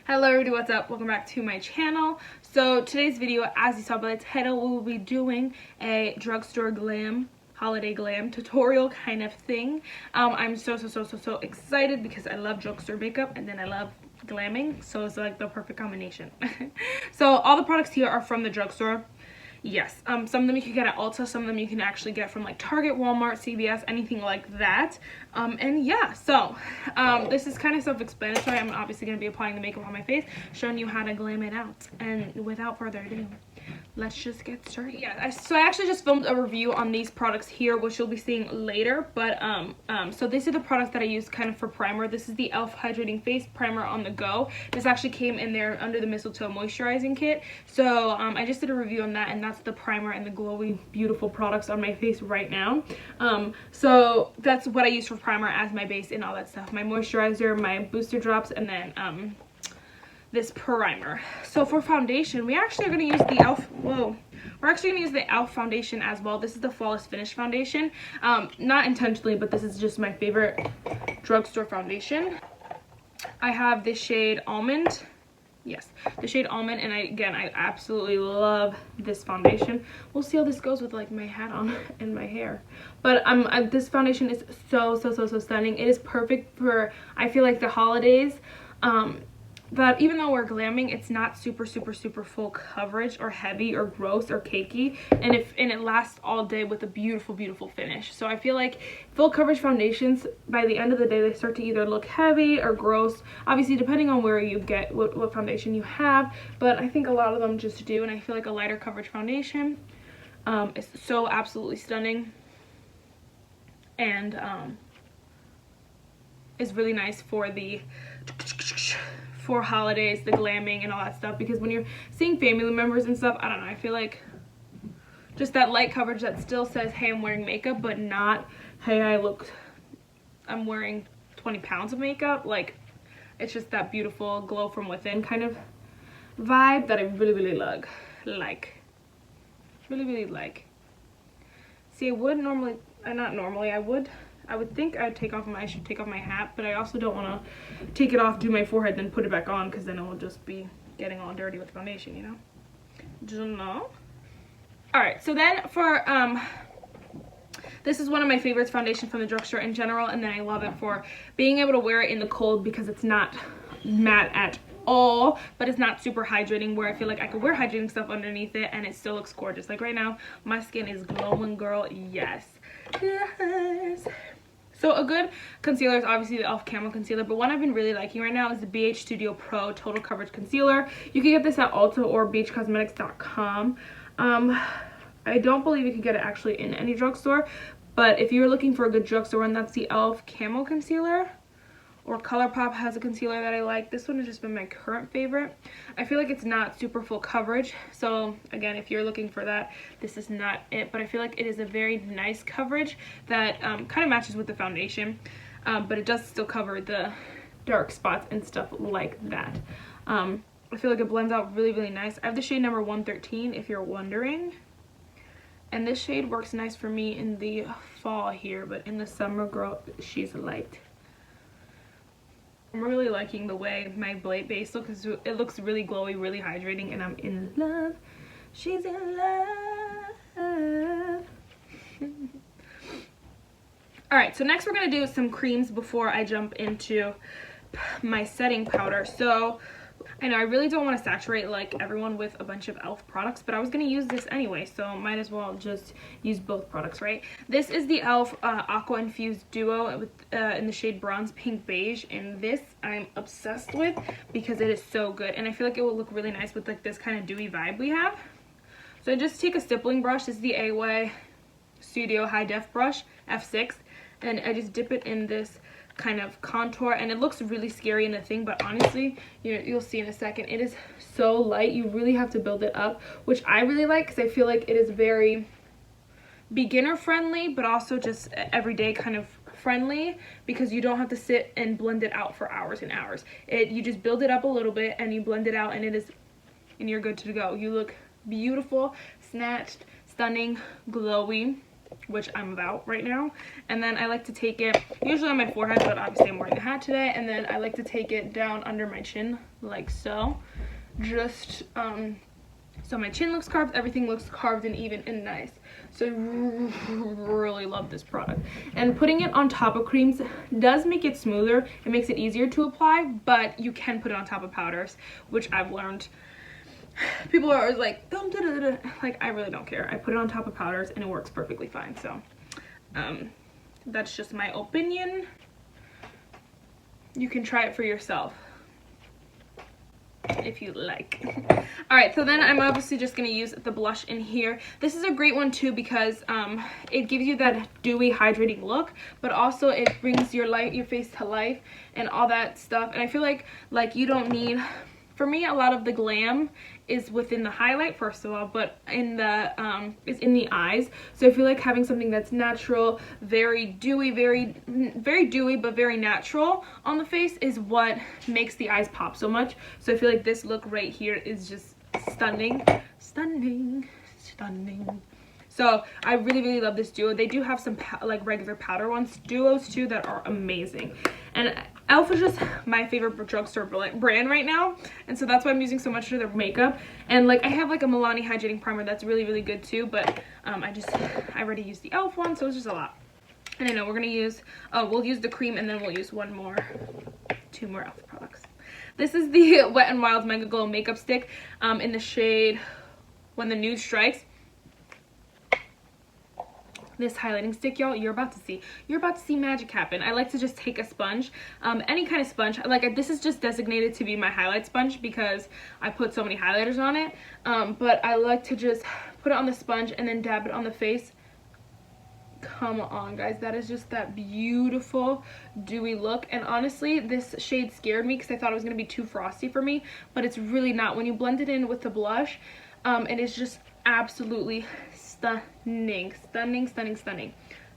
Hello everybody, what's up? Welcome back to my channel. So today's video, as you saw by the title, we will be doing a drugstore glam, holiday glam tutorial kind of thing. I'm so excited because I love drugstore makeup and then I love glamming, so it's like the perfect combination. So all the products here are from the drugstore. Yes, some of them you can get at Ulta, some of them you can actually get from like Target, Walmart, CVS, anything like that. And yeah, so this is kind of self-explanatory. I'm obviously going to be applying the makeup on my face, showing you how to glam it out. And without further ado, let's just get started. Yeah, so I actually just filmed a review on these products here, which you'll be seeing later. But so these are the products that I use kind of for primer. This is the e.l.f. Hydrating Face Primer on the Go. This actually came in there under the Mistletoe Moisturizing Kit. So I just did a review on that, and that's the primer and the glowy, beautiful products on my face right now. So that's what I use for primer as my base and all that stuff. My moisturizer, my booster drops, and then this primer. So for foundation, we actually are going to use the e.l.f. We're actually going to use the e.l.f. foundation as well. This is the Flawless Finish foundation. Not intentionally, but this is just my favorite drugstore foundation. I have the shade Almond. Yes, the shade Almond, and I absolutely love this foundation. We'll see how this goes with like my hat on and my hair. But this foundation is so stunning. It is perfect for, I feel like, the holidays. That even though we're glamming, it's not super full coverage or heavy or gross or cakey, and it lasts all day with a beautiful finish. So I feel like full coverage foundations, by the end of the day, they start to either look heavy or gross, obviously depending on where you get what foundation you have, but I think a lot of them just do. And I feel like a lighter coverage foundation is so absolutely stunning, and is really nice for holidays, the glamming and all that stuff, because when you're seeing family members and stuff, I don't know, I feel like just that light coverage that still says, hey, I'm wearing makeup, but not, hey, I'm wearing 20 pounds of makeup. Like, it's just that beautiful glow from within kind of vibe that I really like. See, I would normally, not normally, I would think I should take off my hat, but I also don't want to take it off, do my forehead, then put it back on, because then it will just be getting all dirty with foundation, you know? Don't know. Alright, so then for, this is one of my favorites foundation from the drugstore in general, and then I love it for being able to wear it in the cold because it's not matte at all, but it's not super hydrating, where I feel like I could wear hydrating stuff underneath it and it still looks gorgeous. Like right now, my skin is glowing, girl. Yes. So a good concealer is obviously the e.l.f. Camo Concealer, but one I've been really liking right now is the BH Studio Pro Total Coverage Concealer. You can get this at Ulta or BHCosmetics.com. I don't believe you can get it actually in any drugstore, but if you're looking for a good drugstore one, that's the e.l.f. Camo Concealer. Or ColourPop has a concealer that I like. This one has just been my current favorite. I feel like it's not super full coverage, so again, if you're looking for that, this is not it, but I feel like it is a very nice coverage that kind of matches with the foundation, but it does still cover the dark spots and stuff like that. I feel like it blends out really nice. I have the shade number 113 if you're wondering, and this shade works nice for me in the fall here, but in the summer, girl, she's light. I'm really liking the way my base looks. It looks really glowy, really hydrating, and I'm in love. She's in love. Alright, so next we're going to do some creams before I jump into my setting powder. So I know I really don't want to saturate like everyone with a bunch of e.l.f. products, but I was going to use this anyway, so might as well just use both products, right? This is the e.l.f. Aqua Infused Duo with, in the shade Bronze Pink Beige, and this I'm obsessed with because it is so good, and I feel like it will look really nice with like this kind of dewy vibe we have. So I just take a stippling brush. This is the AY Studio High Def brush, F6, and I just dip it in this kind of contour, and it looks really scary in the thing, but honestly, you'll see in a second, it is so light. You really have to build it up, which I really like because I feel like it is very beginner friendly, but also just everyday kind of friendly, because you don't have to sit and blend it out for hours and hours. You just build it up a little bit and you blend it out, and you're good to go. You look beautiful, snatched, stunning, glowy. which I'm about right now. And then I like to take it usually on my forehead, but obviously I'm wearing a hat today. And then I like to take it down under my chin like so, just so my chin looks carved, everything looks carved and even and nice. So I really love this product. And putting it on top of creams does make it smoother. It makes it easier to apply, but you can put it on top of powders, which I've learned. People are always like, don't do it. Like, I really don't care. I put it on top of powders and it works perfectly fine. So that's just my opinion. You can try it for yourself if you like. All right, so then I'm obviously just going to use the blush in here. This is a great one too because it gives you that dewy hydrating look, but also it brings your face to life and all that stuff. And I feel like you don't need, for me, a lot of the glam is within the highlight, first of all, but in the is in the eyes. So I feel like having something that's natural, very dewy, very dewy, but very natural on the face is what makes the eyes pop so much. So I feel like this look right here is just stunning, stunning, stunning. So I really love this duo. They do have some like regular powder ones, duos too, that are amazing. And e.l.f. is just my favorite drugstore brand right now, and so that's why I'm using so much of their makeup. And like I have like a Milani hydrating primer that's really good too, but I already used the e.l.f. one, so it's just a lot. And I know we're gonna use, we'll use the cream and then we'll use two more e.l.f. products. This is the Wet n Wild Mega Glow Makeup Stick in the shade When the Nude Strikes. This highlighting stick, y'all, you're about to see magic happen. I like to just take a sponge, any kind of sponge. Like, this is just designated to be my highlight sponge because I put so many highlighters on it, but I like to just put it on the sponge and then dab it on the face. Come on, guys, that is just that beautiful dewy look. And honestly, this shade scared me because I thought it was going to be too frosty for me, but it's really not. When you blend it in with the blush, it is just absolutely stunning.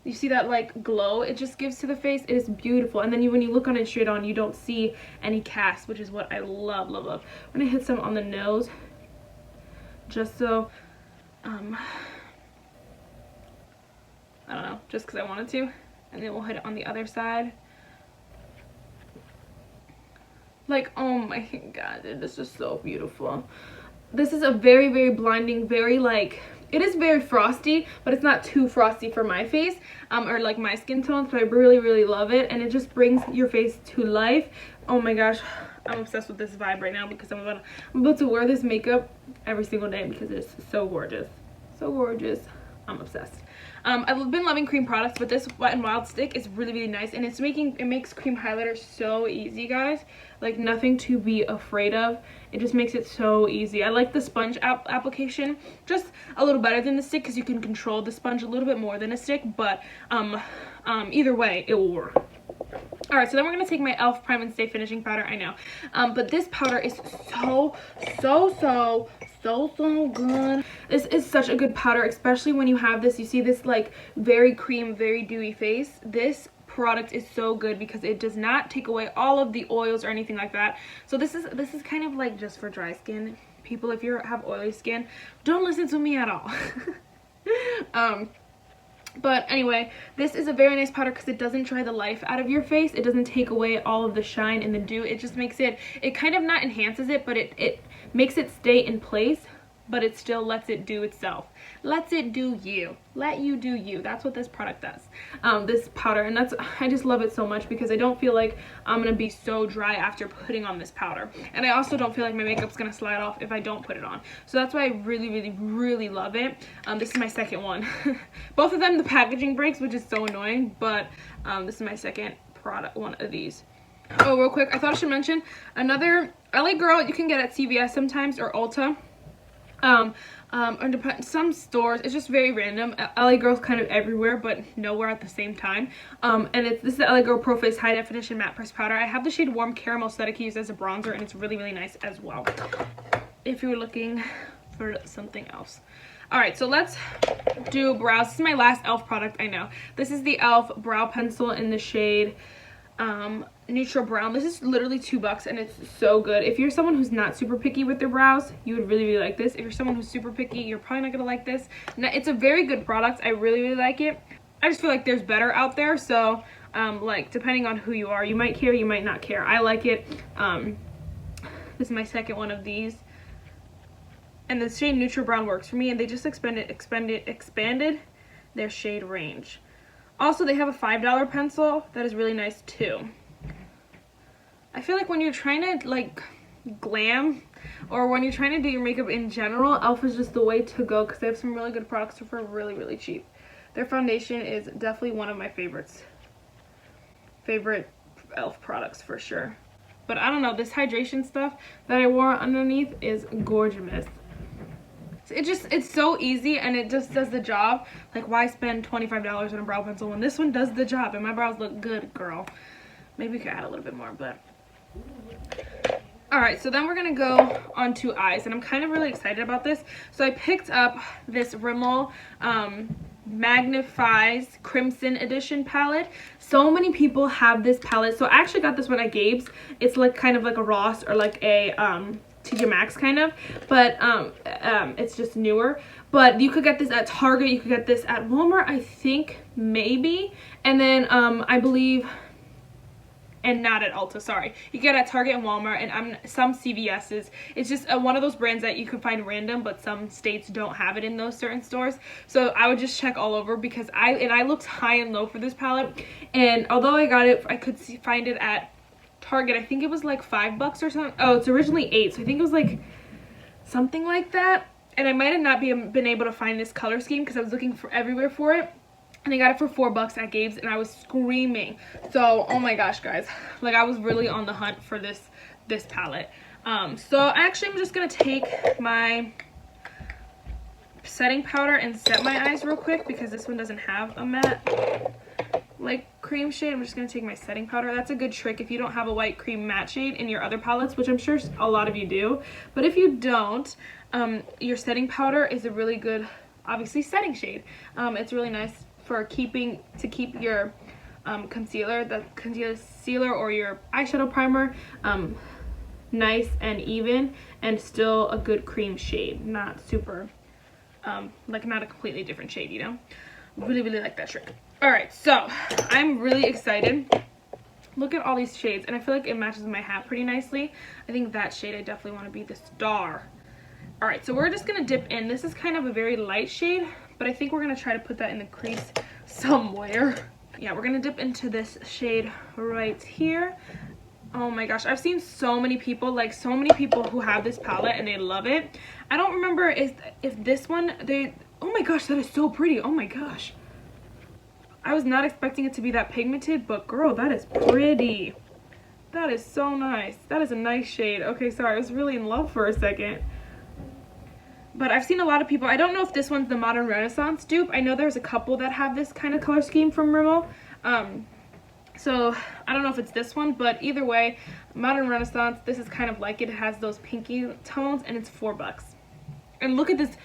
You see that like glow it just gives to the face? It is beautiful. And then when you look on it straight on, you don't see any cast, which is what I love. I'm gonna hit some on the nose just so I don't know, just because I wanted to, and then we'll hit it on the other side. Like, oh my god, this is so beautiful. This is a very blinding, very like, it is very frosty, but it's not too frosty for my face, or like my skin tone, so I really love it, and it just brings your face to life. Oh my gosh, I'm obsessed with this vibe right now because I'm about to wear this makeup every single day because it is so gorgeous. So gorgeous. I'm obsessed. I've been loving cream products, but this Wet n Wild stick is really nice, and it makes cream highlighter so easy, guys. Like, nothing to be afraid of. It just makes it so easy. I like the sponge application just a little better than the stick because you can control the sponge a little bit more than a stick, but either way, it will work. Alright, so then we're going to take my e.l.f. Prime and Stay Finishing Powder, I know. But this powder is so good. This is such a good powder, especially when you have this, you see this like very cream, very dewy face. This product is so good because it does not take away all of the oils or anything like that. So this is kind of like just for dry skin people. If you have oily skin, don't listen to me at all. But anyway, this is a very nice powder because it doesn't dry the life out of your face. It doesn't take away all of the shine and the dew. It just makes it kind of not enhances it, but it makes it stay in place, but it still lets it do itself. Lets it do you. Let you do you. That's what this product does. This powder, and I just love it so much because I don't feel like I'm going to be so dry after putting on this powder. And I also don't feel like my makeup's going to slide off if I don't put it on. So that's why I really love it. This is my second one. Both of them, the packaging breaks, which is so annoying, but this is my second product, one of these. Oh, real quick, I thought I should mention another LA Girl you can get at CVS sometimes or Ulta. Or some stores. It's just very random. LA Girl's kind of everywhere, but nowhere at the same time. And this is the LA Girl Pro Face High Definition Matte Pressed Powder. I have the shade Warm Caramel so that I can use as a bronzer, and it's really nice as well, if you're looking for something else. Alright, so let's do brows. This is my last e.l.f. product, I know. This is the e.l.f. Brow Pencil in the shade neutral brown. This is literally $2 and it's so good. If you're someone who's not super picky with their brows, you would really like this. If you're someone who's super picky, you're probably not gonna like this. Now, it's a very good product. I really like it. I just feel like there's better out there, so like depending on who you are, you might care, you might not care. I like it. This is my second one of these, and the shade neutral brown works for me, and they just expanded their shade range. Also, they have a $5 pencil that is really nice too. I feel like when you're trying to like glam, or when you're trying to do your makeup in general, e.l.f. is just the way to go because they have some really good products for really cheap. Their foundation is definitely one of my favorite e.l.f. products for sure. But I don't know, this hydration stuff that I wore underneath is gorgeous. It's so easy and it just does the job. Like, why spend $25 on a brow pencil when this one does the job and my brows look good, girl? Maybe we could add a little bit more, but alright, so then we're gonna go on to eyes, and I'm kind of really excited about this. So I picked up this Rimmel Magnifies Crimson Edition palette. So many people have this palette. So I actually got this one at Gabe's. It's like kind of like a Ross or like a TJ Maxx kind of, but it's just newer. But you could get this at Target, you could get this at Walmart, I think, maybe, and then I believe, and not at Ulta, sorry. You get it at Target and Walmart, and some CVS's. It's just one of those brands that you can find random, but some states don't have it in those certain stores. So I would just check all over, because I looked high and low for this palette, and although I got it, I could find it at Target. I think it was like $5 or something. Oh, it's originally $8, so I think it was like something like that. And I might have not been able to find this color scheme because I was looking everywhere for it. And I got it for $4 at Gabe's, and I was screaming. So, oh my gosh, guys. Like, I was really on the hunt for this palette. So, actually, I'm just going to take my setting powder and set my eyes real quick, because this one doesn't have a matte, like, cream shade. I'm just going to take my setting powder. That's a good trick if you don't have a white cream matte shade in your other palettes, which I'm sure a lot of you do. But if you don't, your setting powder is a really good, obviously, setting shade. It's really nice for keep your concealer or your eyeshadow primer nice and even, and still a good cream shade, not super like not a completely different shade, you know. Really like that trick. All right, so I'm really excited. Look at all these shades, and I feel like it matches my hat pretty nicely. I think that shade, I definitely want to be the star. All right, so we're just gonna dip in. This is kind of a very light shade, but I think we're gonna try to put that in the crease somewhere. Yeah, we're gonna dip into this shade right here. Oh my gosh, I've seen so many people who have this palette and they love it. I don't remember if this one, oh my gosh, that is so pretty. Oh my gosh, I was not expecting it to be that pigmented, but girl, that is pretty. That is so nice. That is a nice shade. Okay, sorry, I was really in love for a second. But I've seen a lot of people, I don't know if this one's the Modern Renaissance dupe. I know there's a couple that have this kind of color scheme from Rimmel. So I don't know if it's this one, but either way, Modern Renaissance, this is kind of like it. It has those pinky tones, and it's $4. And look at this,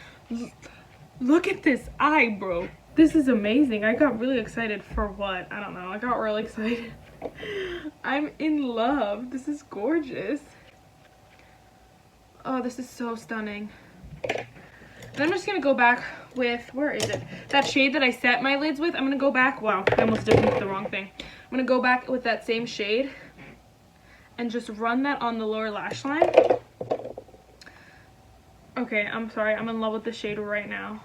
look at this eye, bro. This is amazing. I got really excited for what? I don't know. I got really excited. I'm in love. This is gorgeous. Oh, this is so stunning. And I'm just gonna go back with, where is it? That shade that I set my lids with. I'm gonna go back. Wow, I almost did the wrong thing. I'm gonna go back with that same shade and just run that on the lower lash line. Okay, I'm sorry. I'm in love with the shade right now.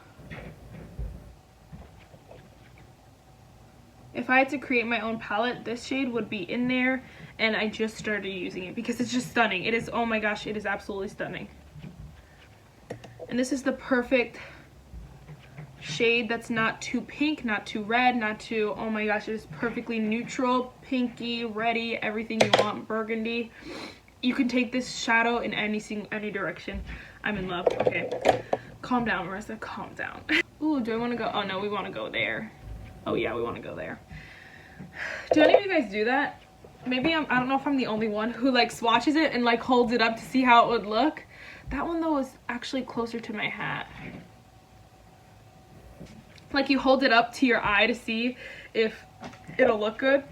If I had to create my own palette, this shade would be in there, and I just started using it because it's just stunning. It is, oh my gosh, it is absolutely stunning. And this is the perfect shade that's not too pink, not too red, not too, oh my gosh, it is perfectly neutral, pinky, reddy, everything you want, burgundy. You can take this shadow in any direction. I'm in love. Okay, calm down, Marissa, calm down. Ooh, do I want to go? Oh no, we want to go there. Oh yeah, we want to go there. Do any of you guys do that? Maybe I don't know if I'm the only one who like swatches it and like holds it up to see how it would look. That one though is actually closer to my hat. Like you hold it up to your eye to see if it'll look good.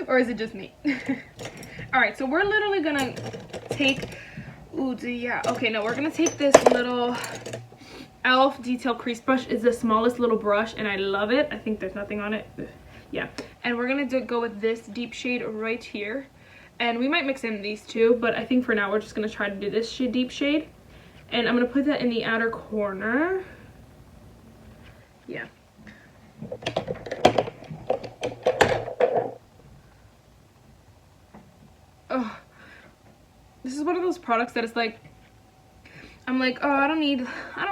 Or is it just me? All right, so we're literally gonna take, yeah, okay, no, we're gonna take this little e.l.f. detail crease brush. It's the smallest little brush and I love it. I think there's nothing on it. Yeah, and we're gonna go with this deep shade right here, and we might mix in these two, but I think for now we're just gonna try to do this deep shade, and I'm gonna put that in the outer corner. Yeah. Oh, this is one of those products that it's like, I'm like, oh, I don't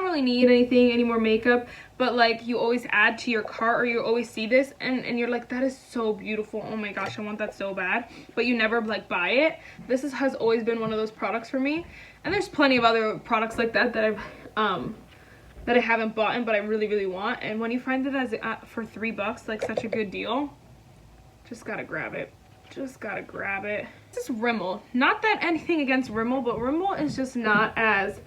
really need any more makeup, but like you always add to your cart, or you always see this and you're like, that is so beautiful, oh my gosh, I want that so bad, but you never like buy it. Has always been one of those products for me, and there's plenty of other products like that that I haven't bought, but I really want, and when you find it as for $3, like such a good deal, just gotta grab it. Just gotta grab it. This is Rimmel. Not that anything against Rimmel, but Rimmel is just not as,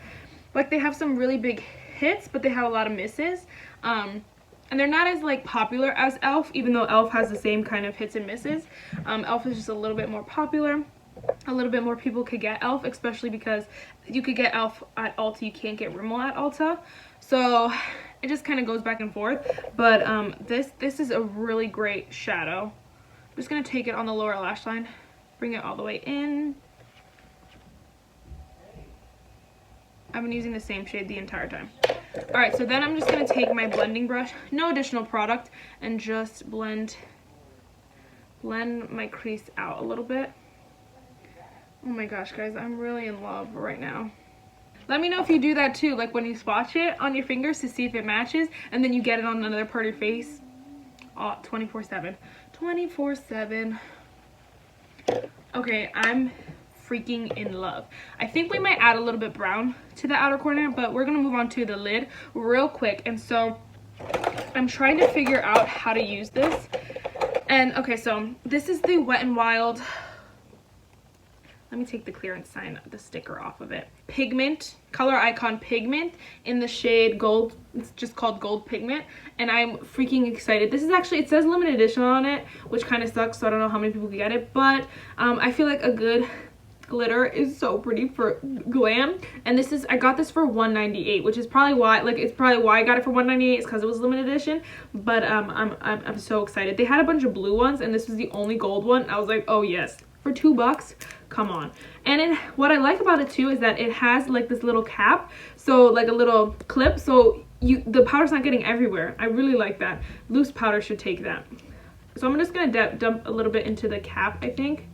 like, they have some really big hits, but they have a lot of misses. And they're not as like popular as e.l.f., even though e.l.f. has the same kind of hits and misses. e.l.f. is just a little bit more popular. A little bit more people could get e.l.f., especially because you could get e.l.f. at Ulta, you can't get Rimmel at Ulta. So it just kind of goes back and forth. But this is a really great shadow. I'm just going to take it on the lower lash line, bring it all the way in. I've been using the same shade the entire time. Alright, so then I'm just going to take my blending brush, no additional product, and just blend my crease out a little bit. Oh my gosh, guys, I'm really in love right now. Let me know if you do that too, like when you swatch it on your fingers to see if it matches, and then you get it on another part of your face. Oh, 24/7. 24/7. Okay, I'm freaking in love. I think we might add a little bit brown to the outer corner, but we're gonna move on to the lid real quick. And so I'm trying to figure out how to use this. And okay, so this is the Wet n Wild. Let me take the clearance sign, the sticker off of it. Pigment, Color Icon Pigment in the shade Gold. It's just called Gold Pigment, and I'm freaking excited. This is actually, it says limited edition on it, which kind of sucks, so I don't know how many people can get it, but I feel like a good glitter is so pretty for Glam. And this is, I got this for $1.98, which is probably why, like, it's probably why I got it for $1.98, is because it was limited edition. But I'm so excited. They had a bunch of blue ones, and this was the only gold one. I was like, oh yes, for $2, come on. And then what I like about it too is that it has like this little cap, so like a little clip, so the powder's not getting everywhere. I really like that. Loose powder should take that. So I'm just gonna dump a little bit into the cap, I think.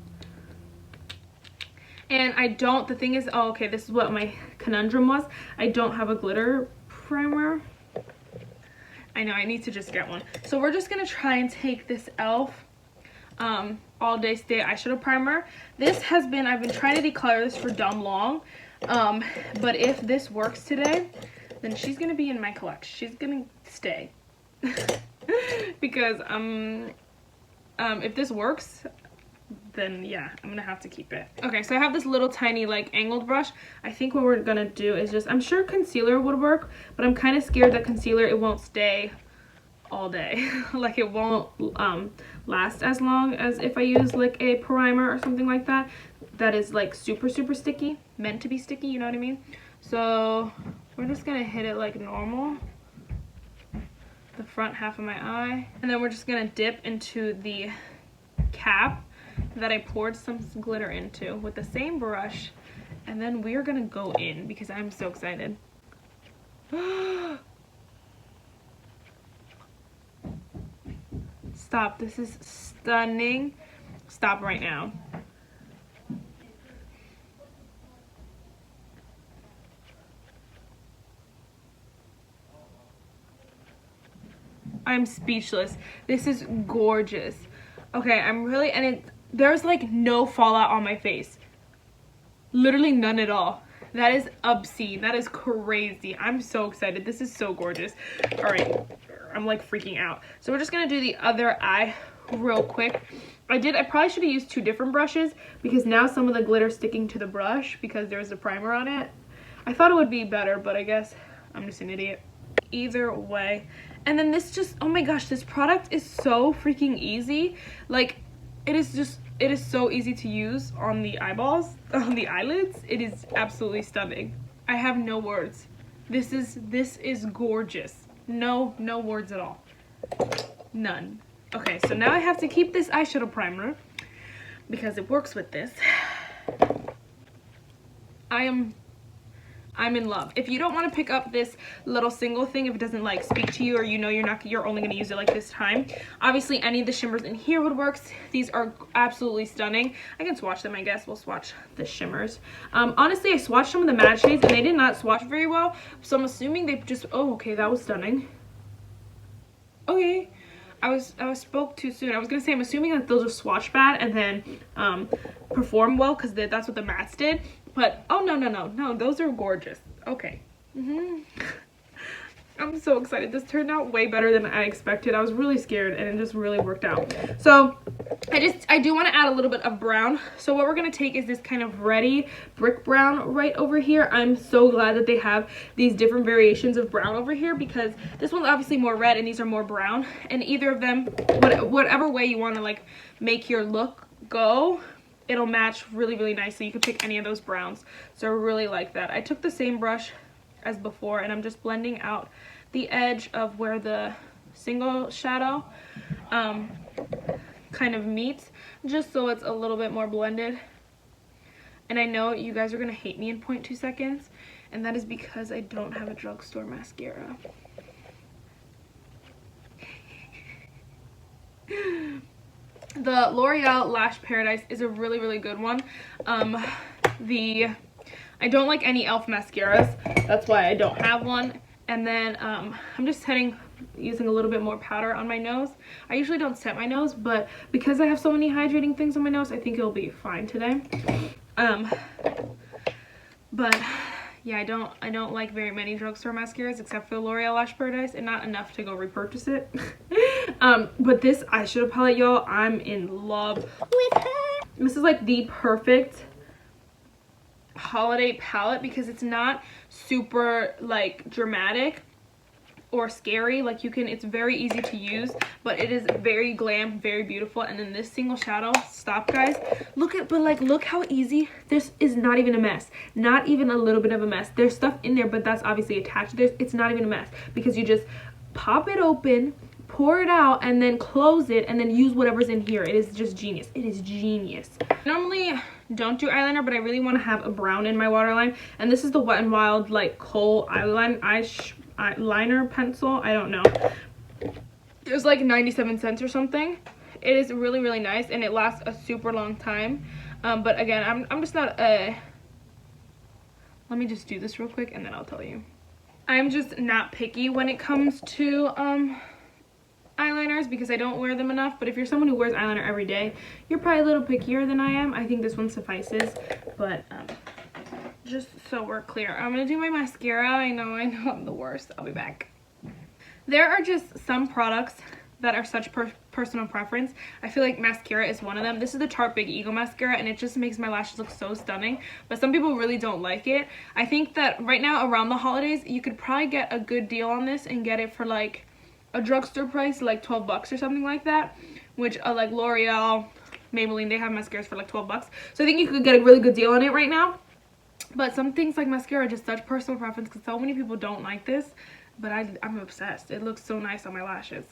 And the thing is, oh, okay, this is what my conundrum was. I don't have a glitter primer. I know, I need to just get one. So we're just gonna try and take this e.l.f. All Day Stay eyeshadow primer. I've been trying to declare this for dumb long. But if this works today, then she's gonna be in my collection. She's gonna stay. Because if this works, then yeah, I'm gonna have to keep it. Okay, so I have this little tiny like angled brush. I think what we're gonna do is just, I'm sure concealer would work, but I'm kind of scared that concealer, it won't stay all day. Like it won't last as long as if I use like a primer or something like that is like super sticky, meant to be sticky, you know what I mean? So we're just gonna hit it like normal, the front half of my eye, and then we're just gonna dip into the cap that I poured some glitter into with the same brush, and then we're gonna go in because I'm so excited. Stop, this is stunning. Stop right now. I'm speechless. This is gorgeous. Okay, there's like no fallout on my face. Literally none at all. That is obscene. That is crazy. I'm so excited. This is so gorgeous. All right, I'm like freaking out. So we're just gonna do the other eye real quick. I probably should have used 2 different brushes because now some of the glitter's sticking to the brush because there's a primer on it. I thought it would be better, but I guess I'm just an idiot. Either way, And then this just, oh my gosh, this product is so freaking easy. Like, it is so easy to use on the eyeballs, on the eyelids. It is absolutely stunning. I have no words. This is gorgeous. No words at all. None. Okay, so now I have to keep this eyeshadow primer because it works with this. I'm in love. If you don't want to pick up this little single thing, if it doesn't like speak to you, or you know you're only going to use it like this time, obviously any of the shimmers in here would work. These are absolutely stunning. I can swatch them, I guess. We'll swatch the shimmers. Honestly, I swatched some of the matte shades and they did not swatch very well, so I'm assuming they just, oh, okay, that was stunning. Okay, I spoke too soon. I was gonna say I'm assuming that they'll just swatch bad and then perform well, because that's what the mattes did. But oh no, those are gorgeous. Okay. I'm so excited. This turned out way better than I expected. I was really scared and it just really worked out. So I do want to add a little bit of brown. So what we're going to take is this kind of reddy brick brown right over here. I'm so glad that they have these different variations of brown over here, because this one's obviously more red and these are more brown. And either of them, whatever way you want to like make your look go, it'll match really nicely. You can pick any of those browns. So I really like that. I took the same brush as before and I'm just blending out the edge of where the single shadow kind of meets, just so it's a little bit more blended. And I know you guys are gonna hate me in 0.2 seconds, and that is because I don't have a drugstore mascara. The L'Oreal Lash Paradise is a really good one. I don't like any e.l.f. mascaras, that's why I don't have one. And then I'm just using a little bit more powder on my nose. I usually don't set my nose, but because I have so many hydrating things on my nose, I think it'll be fine today. But yeah, I don't like very many drugstore mascaras except for the L'Oreal Lash Paradise, and not enough to go repurchase it. But this eyeshadow palette, y'all, I'm in love with her. This is like the perfect holiday palette because it's not super like dramatic or scary. Like it's very easy to use, but it is very glam, very beautiful. And then this single shadow, stop guys, look how easy. This is not even a mess, not even a little bit of a mess. There's stuff in there, but that's obviously attached. It's not even a mess because you just pop it open, pour it out, and then close it, and then use whatever's in here. It is just genius. It is genius. Normally don't do eyeliner, but I really want to have a brown in my waterline, and this is the Wet n Wild like kohl eyeliner pencil. I don't know, it was like 97 cents or something. It is really nice and it lasts a super long time. But again, I'm just not let me just do this real quick and then I'll tell you. I'm just not picky when it comes to eyeliners because I don't wear them enough. But if you're someone who wears eyeliner every day, you're probably a little pickier than I am. I think this one suffices, but just so we're clear, I'm gonna do my mascara. I know I'm the worst. I'll be back. There are just some products that are such personal preference. I feel like mascara is one of them. This is the Tarte Big Eagle mascara and it just makes my lashes look so stunning, but some people really don't like it. I think that right now around the holidays you could probably get a good deal on this and get it for like a drugstore price, like 12 bucks or something like that, which like L'Oreal, Maybelline, they have mascaras for like 12 bucks. So I think you could get a really good deal on it right now. But some things like mascara are just such personal preference because so many people don't like this, but I'm obsessed. It looks so nice on my lashes.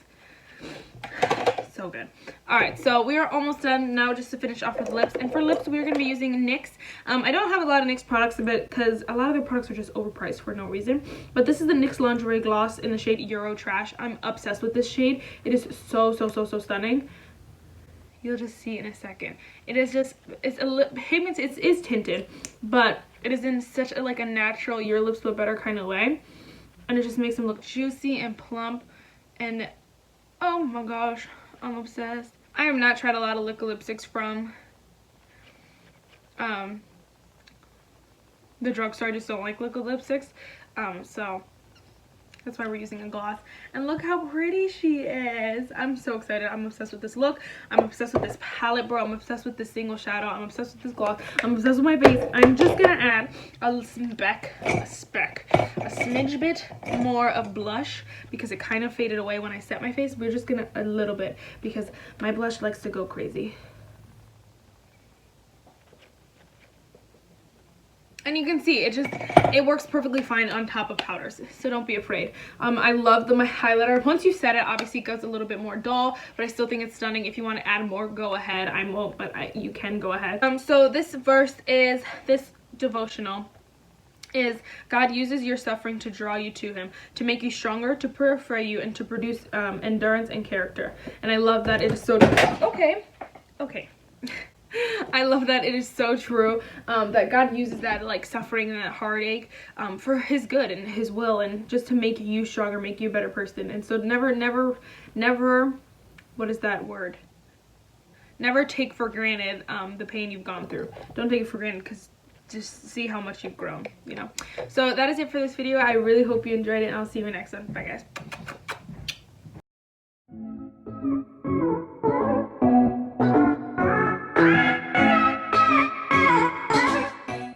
So good. Alright, so we are almost done now, just to finish off with lips. And for lips, we're going to be using NYX. I don't have a lot of NYX products because a lot of their products are just overpriced for no reason. But this is the NYX Lingerie Gloss in the shade Euro Trash. I'm obsessed with this shade. It is so stunning. You'll just see in a second. It is just, it's a lip pigment, it is tinted, but it is in such a like a natural your lips look better kind of way. And it just makes them look juicy and plump. And oh my gosh, I'm obsessed. I have not tried a lot of liquid lipsticks from the drugstore. I just don't like liquid lipsticks. So That's why we're using a gloss. And look how pretty she is. I'm so excited. I'm obsessed with this look. I'm obsessed with this palette, bro. I'm obsessed with this single shadow. I'm obsessed with this gloss. I'm obsessed with my base. I'm just gonna add a smidge bit more of blush because it kind of faded away when I set my face. We're just gonna a little bit because my blush likes to go crazy. And you can see it works perfectly fine on top of powders, so don't be afraid. I love my highlighter. Once you set it, obviously it goes a little bit more dull, but I still think it's stunning. If you want to add more, go ahead. I won't, but you can go ahead. So this verse is, this devotional is, God uses your suffering to draw you to him, to make you stronger, to purify you, and to produce endurance and character. And I love that it is so okay. I love that it is so true, that God uses that like suffering and that heartache for his good and his will, and just to make you stronger, make you a better person. And so never, what is that word? Never take for granted the pain you've gone through. Don't take it for granted, because just see how much you've grown, you know. So that is it for this video. I really hope you enjoyed it, and I'll see you in the next one. Bye, guys.